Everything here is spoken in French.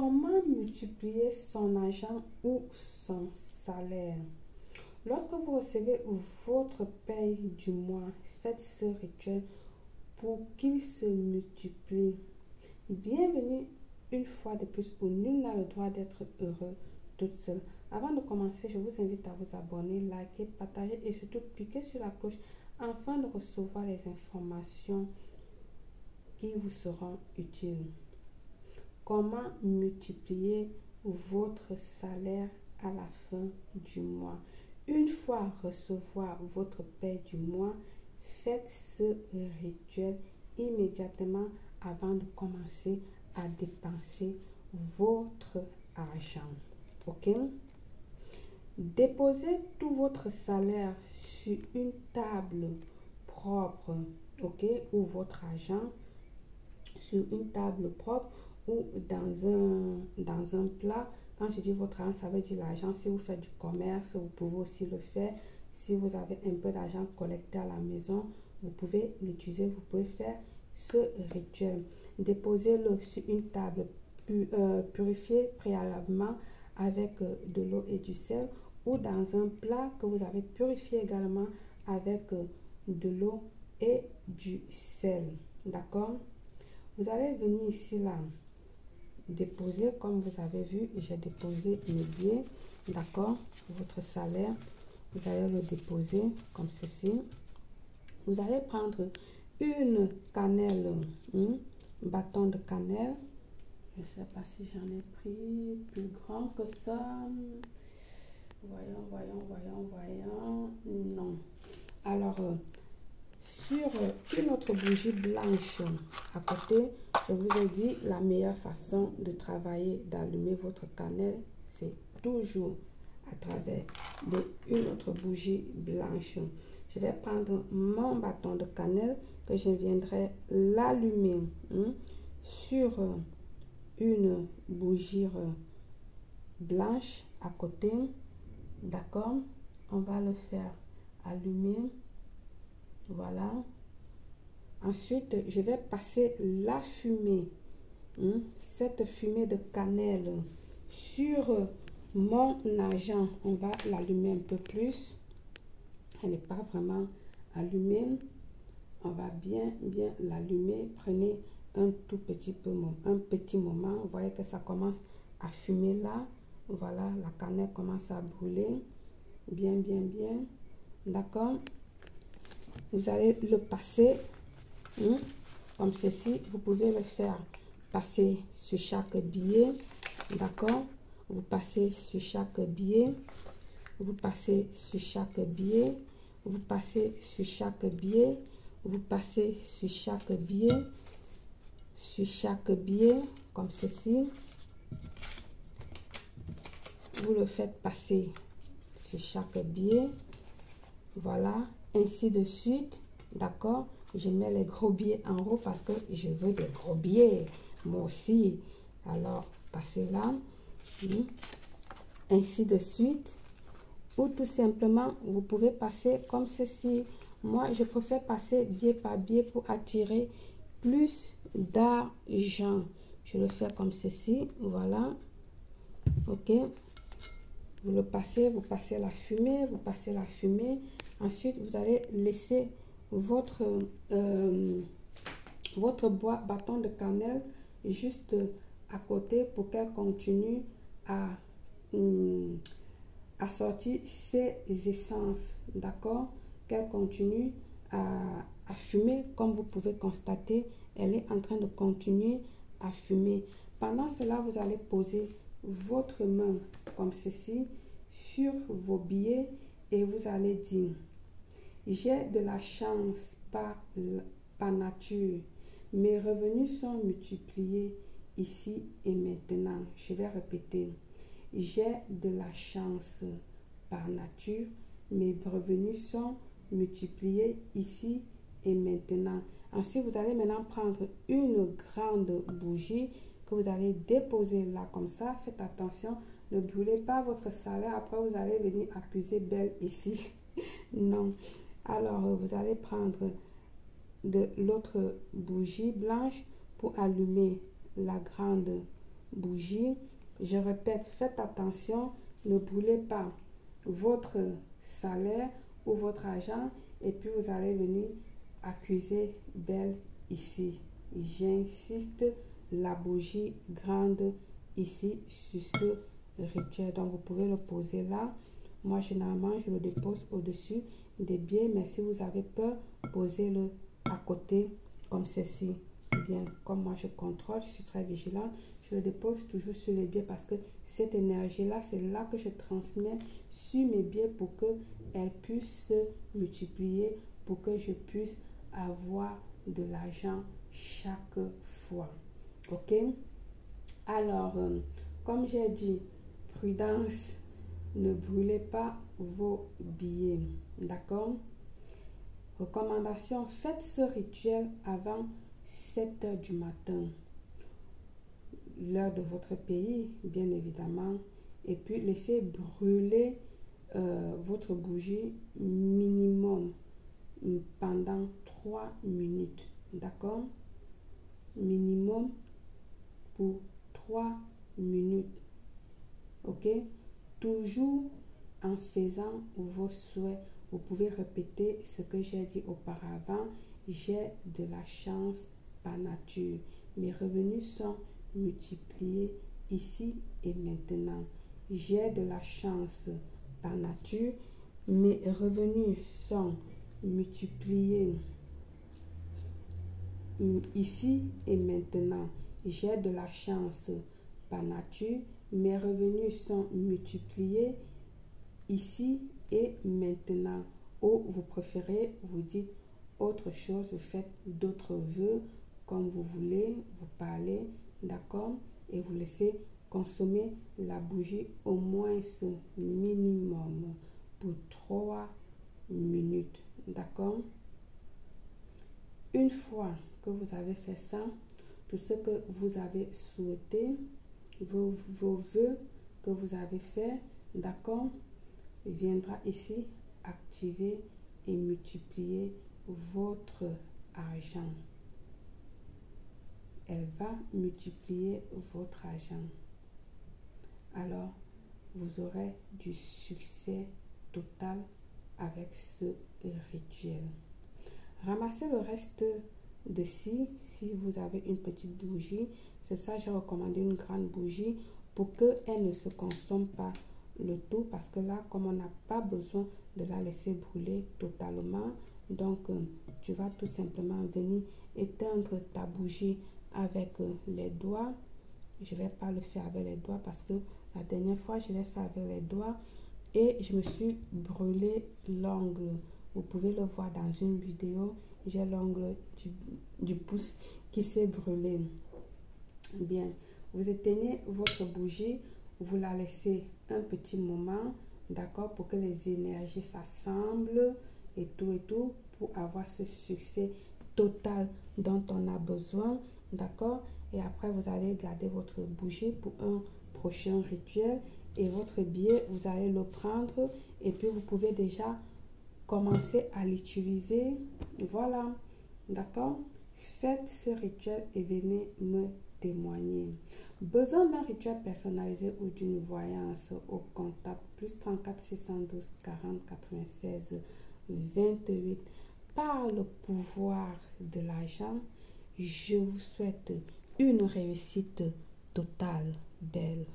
Comment multiplier son argent ou son salaire? Lorsque vous recevez votre paye du mois, faites ce rituel pour qu'il se multiplie. Bienvenue une fois de plus où nul n'a le droit d'être heureux toute seule. Avant de commencer, je vous invite à vous abonner, liker, partager et surtout cliquer sur la cloche afin de recevoir les informations qui vous seront utiles. Comment multiplier votre salaire à la fin du mois? Une fois recevoir votre paie du mois, faites ce rituel immédiatement avant de commencer à dépenser votre argent. Ok? Déposez tout votre salaire sur une table propre, ok? Ou votre argent sur une table propre ou dans un plat. Quand je dis votre argent, ça veut dire l'argent. Si vous faites du commerce, vous pouvez aussi le faire. Si vous avez un peu d'argent collecté à la maison, vous pouvez l'utiliser. Vous pouvez faire ce rituel. Déposez-le sur une table purifiée préalablement avec de l'eau et du sel, ou dans un plat que vous avez purifié également avec de l'eau et du sel. D'accord? Vous allez venir ici là, déposer comme vous avez vu, j'ai déposé mes billets, d'accord, votre salaire, vous allez le déposer comme ceci. Vous allez prendre une cannelle, bâton de cannelle, je ne sais pas si j'en ai pris plus grand que ça, voyons, non. Alors, sur une autre bougie blanche à côté, je vous ai dit la meilleure façon de travailler, d'allumer votre cannelle, c'est toujours à travers une autre bougie blanche. Je vais prendre mon bâton de cannelle que je viendrai l'allumer sur une bougie blanche à côté. D'accord? On va le faire allumer. Voilà. Ensuite, je vais passer la fumée, cette fumée de cannelle sur mon argent. On va l'allumer un peu plus. Elle n'est pas vraiment allumée. On va bien l'allumer. Prenez un tout petit peu, un petit moment. Vous voyez que ça commence à fumer là. Voilà, la cannelle commence à brûler. Bien. D'accord? Vous allez le passer comme ceci. Vous pouvez le faire passer sur chaque billet. D'accord? Vous passez sur chaque billet. Vous passez sur chaque billet. Vous passez sur chaque billet. Vous passez sur chaque billet. Sur chaque billet, comme ceci. Vous le faites passer sur chaque billet. Voilà, ainsi de suite. D'accord? Je mets les gros billets en haut parce que je veux des gros billets. Moi aussi. Alors, passez là. Ainsi de suite. Ou tout simplement, vous pouvez passer comme ceci. Moi, je préfère passer billet par billet pour attirer plus d'argent. Je le fais comme ceci. Voilà. Ok. Vous le passez, vous passez la fumée, vous passez la fumée. Ensuite, vous allez laisser votre bâton de cannelle juste à côté pour qu'elle continue à sortir ses essences. D'accord? Qu'elle continue à fumer. Comme vous pouvez constater, elle est en train de continuer à fumer. Pendant cela, vous allez poser votre main comme ceci sur vos billets et vous allez dire: j'ai de la chance par nature, mes revenus sont multipliés ici et maintenant. Je vais répéter: j'ai de la chance par nature, mes revenus sont multipliés ici et maintenant. Ensuite, vous allez maintenant prendre une grande bougie que vous allez déposer là comme ça. Faites attention, ne brûlez pas votre salaire. Après, vous allez venir accuser Belle ici. Non. Alors, vous allez prendre de l'autre bougie blanche pour allumer la grande bougie. Je répète, faites attention, ne brûlez pas votre salaire ou votre argent et puis vous allez venir accuser Belle ici. J'insiste, la bougie grande ici sur ce rituel. Donc vous pouvez le poser là. Moi généralement je le dépose au-dessus des biais, mais si vous avez peur, posez-le à côté comme ceci. Bien, comme moi je contrôle, je suis très vigilante, je le dépose toujours sur les biais parce que cette énergie là, c'est là que je transmets sur mes biais pour que elle puisse se multiplier, pour que je puisse avoir de l'argent chaque fois. Ok? Alors, comme j'ai dit, prudence, ne brûlez pas vos billets. D'accord? Recommandation, faites ce rituel avant 7 heures du matin. L'heure de votre pays, bien évidemment. Et puis, laissez brûler votre bougie minimum pendant 3 minutes. D'accord? Minimum pour 3 minutes. Ok? Toujours en faisant vos souhaits. Vous pouvez répéter ce que j'ai dit auparavant. J'ai de la chance par nature. Mes revenus sont multipliés ici et maintenant. J'ai de la chance par nature. Mes revenus sont multipliés ici et maintenant. J'ai de la chance par nature. Mes revenus sont multipliés ici et maintenant. Ou vous préférez, vous dites autre chose, vous faites d'autres vœux comme vous voulez, vous parlez, d'accord, et vous laissez consommer la bougie au moins ce minimum pour 3 minutes, d'accord. Une fois que vous avez fait ça, tout ce que vous avez souhaité, vos vœux que vous avez fait, d'accord, viendra ici activer et multiplier votre argent. Elle va multiplier votre argent. Alors, vous aurez du succès total avec ce rituel. Ramassez le reste de si vous avez une petite bougie. C'est ça j'ai recommandé une grande bougie pour qu'elle ne se consomme pas le tout, parce que là, comme on n'a pas besoin de la laisser brûler totalement, donc tu vas tout simplement venir éteindre ta bougie avec les doigts. Je vais pas le faire avec les doigts parce que la dernière fois je l'ai fait avec les doigts et je me suis brûlé l'ongle. Vous pouvez le voir dans une vidéo, j'ai l'ongle du pouce qui s'est brûlé. Bien, vous éteignez votre bougie, vous la laissez un petit moment, d'accord, pour que les énergies s'assemblent et tout, pour avoir ce succès total dont on a besoin, d'accord. Et après, vous allez garder votre bougie pour un prochain rituel et votre billet, vous allez le prendre et puis vous pouvez déjà commencer à l'utiliser. Voilà, d'accord. Faites ce rituel et venez me témoigner. Besoin d'un rituel personnalisé ou d'une voyance au contact +34 612 40 96 28. Par le pouvoir de l'argent, je vous souhaite une réussite totale, Belle.